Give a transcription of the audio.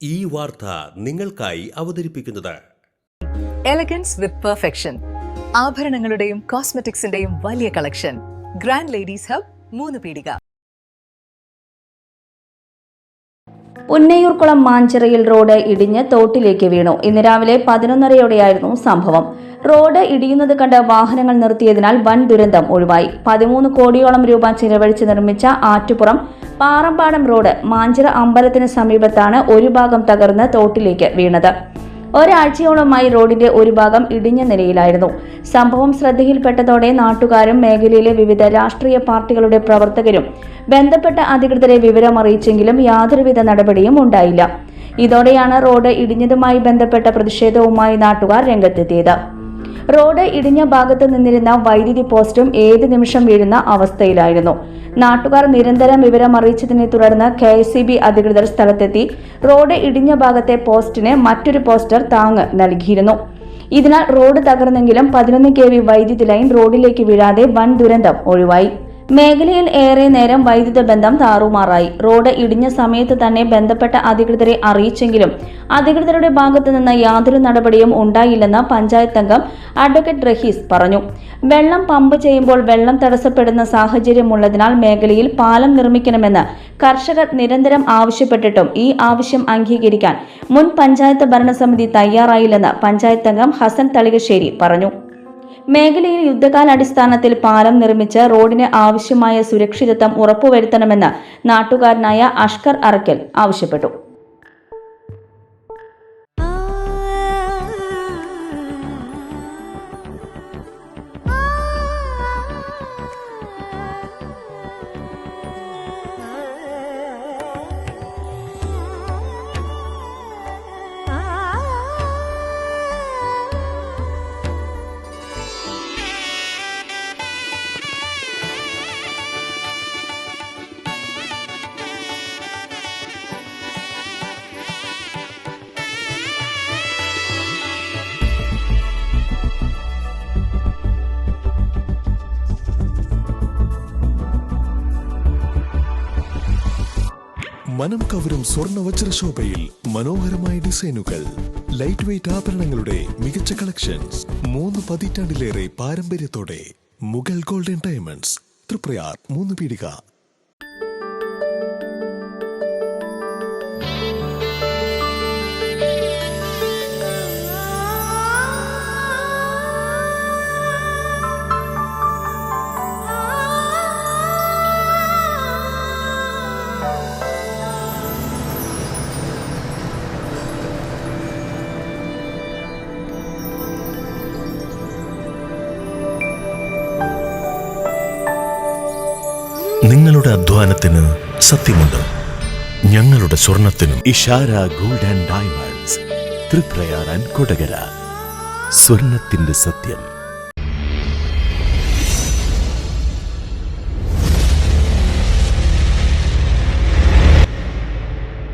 ഈ വാർത്ത നിങ്ങൾക്കായി അവതരിപ്പിക്കുന്നത് എലഗൻസ് വിത്ത് പെർഫെക്ഷൻ, ആഭരണങ്ങളുടെയും കോസ്മെറ്റിക്സിന്റെയും വലിയ കളക്ഷൻ. ഗ്രാൻഡ് ലേഡീസ് ഹബ്, 3 പീടിക. ഉന്നയൂർക്കുളം മാഞ്ചിറയിൽ റോഡ് ഇടിഞ്ഞ് തോട്ടിലേക്ക് വീണു. ഇന്ന് രാവിലെ 11:30യോടെയായിരുന്നു സംഭവം. റോഡ് ഇടിയുന്നത് കണ്ട് വാഹനങ്ങൾ നിർത്തിയതിനാൽ വൻ ദുരന്തം ഒഴിവായി. 13 കോടിയോളം രൂപ ചിലവഴിച്ച് നിർമ്മിച്ച ആറ്റുപുറം പാറമ്പാടം റോഡ് മാഞ്ചിറ അമ്പലത്തിന് സമീപത്താണ് ഒരു ഭാഗം തകർന്ന് തോട്ടിലേക്ക് വീണത്. ഒരാഴ്ചയോളമായി റോഡിന്റെ ഒരു ഭാഗം ഇടിഞ്ഞ നിലയിലായിരുന്നു. സംഭവം ശ്രദ്ധയിൽപ്പെട്ടതോടെ നാട്ടുകാരും മേഖലയിലെ വിവിധ രാഷ്ട്രീയ പാർട്ടികളുടെ പ്രവർത്തകരും ബന്ധപ്പെട്ട അധികൃതരെ വിവരമറിയിച്ചെങ്കിലും യാതൊരുവിധ നടപടിയും ഉണ്ടായില്ല. ഇതോടെയാണ് റോഡ് ഇടിഞ്ഞതുമായി ബന്ധപ്പെട്ട പ്രതിഷേധവുമായി നാട്ടുകാർ രംഗത്തെത്തിയത്. റോഡ് ഇടിഞ്ഞ ഭാഗത്ത് നിന്നിരുന്ന വൈദ്യുതി പോസ്റ്റും ഏത് നിമിഷം വീഴുന്ന അവസ്ഥയിലായിരുന്നു. നാട്ടുകാർ നിരന്തരം വിവരമറിയിച്ചതിനെ തുടർന്ന് KSEB അധികൃതർ സ്ഥലത്തെത്തി റോഡ് ഇടിഞ്ഞ ഭാഗത്തെ പോസ്റ്റിന് മറ്റൊരു പോസ്റ്റർ താങ്ങ് നൽകിയിരുന്നു. ഇതിനാൽ റോഡ് തകർന്നെങ്കിലും 11 kV വൈദ്യുതി ലൈൻ റോഡിലേക്ക് വീഴാതെ വൻ ദുരന്തം ഒഴിവായി. മേഖലയിൽ ഏറെ നേരം വൈദ്യുത ബന്ധം താറുമാറായി. റോഡ് ഇടിഞ്ഞ സമയത്ത് തന്നെ ബന്ധപ്പെട്ട അധികൃതരെ അറിയിച്ചെങ്കിലും അധികൃതരുടെ ഭാഗത്തു നിന്ന് യാതൊരു നടപടിയും ഉണ്ടായില്ലെന്ന് പഞ്ചായത്ത് അംഗം അഡ്വക്കേറ്റ് റഹീസ് പറഞ്ഞു. വെള്ളം പമ്പ് ചെയ്യുമ്പോൾ വെള്ളം തടസ്സപ്പെടുന്ന സാഹചര്യമുള്ളതിനാൽ മേഖലയിൽ പാലം നിർമ്മിക്കണമെന്ന് കർഷകർ നിരന്തരം ആവശ്യപ്പെട്ടിട്ടും ഈ ആവശ്യം അംഗീകരിക്കാൻ മുൻ പഞ്ചായത്ത് ഭരണസമിതി തയ്യാറായില്ലെന്ന് പഞ്ചായത്ത് അംഗം ഹസൻ തളികശ്ശേരി പറഞ്ഞു. മേഖലയിൽ യുദ്ധകാലാടിസ്ഥാനത്തിൽ പാലം നിർമ്മിച്ച് റോഡിന് ആവശ്യമായ സുരക്ഷിതത്വം ഉറപ്പുവരുത്തണമെന്ന് നാട്ടുകാരനായ അഷ്കർ അറക്കൽ ആവശ്യപ്പെട്ടു. മനം കവരും സ്വർണ്ണ വജ്രശോഭയിൽ മനോഹരമായ ഡിസൈനുകൾ, ലൈറ്റ് വെയ്റ്റ് ആഭരണങ്ങളുടെ മികച്ച കളക്ഷൻസ്, 3 പതിറ്റാണ്ടിലേറെ പാരമ്പര്യത്തോടെ മുഗൾ ഗോൾഡൻ ഡയമണ്ട്സ്, തൃപ്രയാർ 3 പീടിക. നിങ്ങളുടെ അധ്വാനത്തിന് സത്യമുണ്ട്, ഞങ്ങളുടെ സ്വർണത്തിനും. Ishara gold and diamonds, Thriprayar and Kodakara. സ്വർണത്തിന്റെ സത്യം.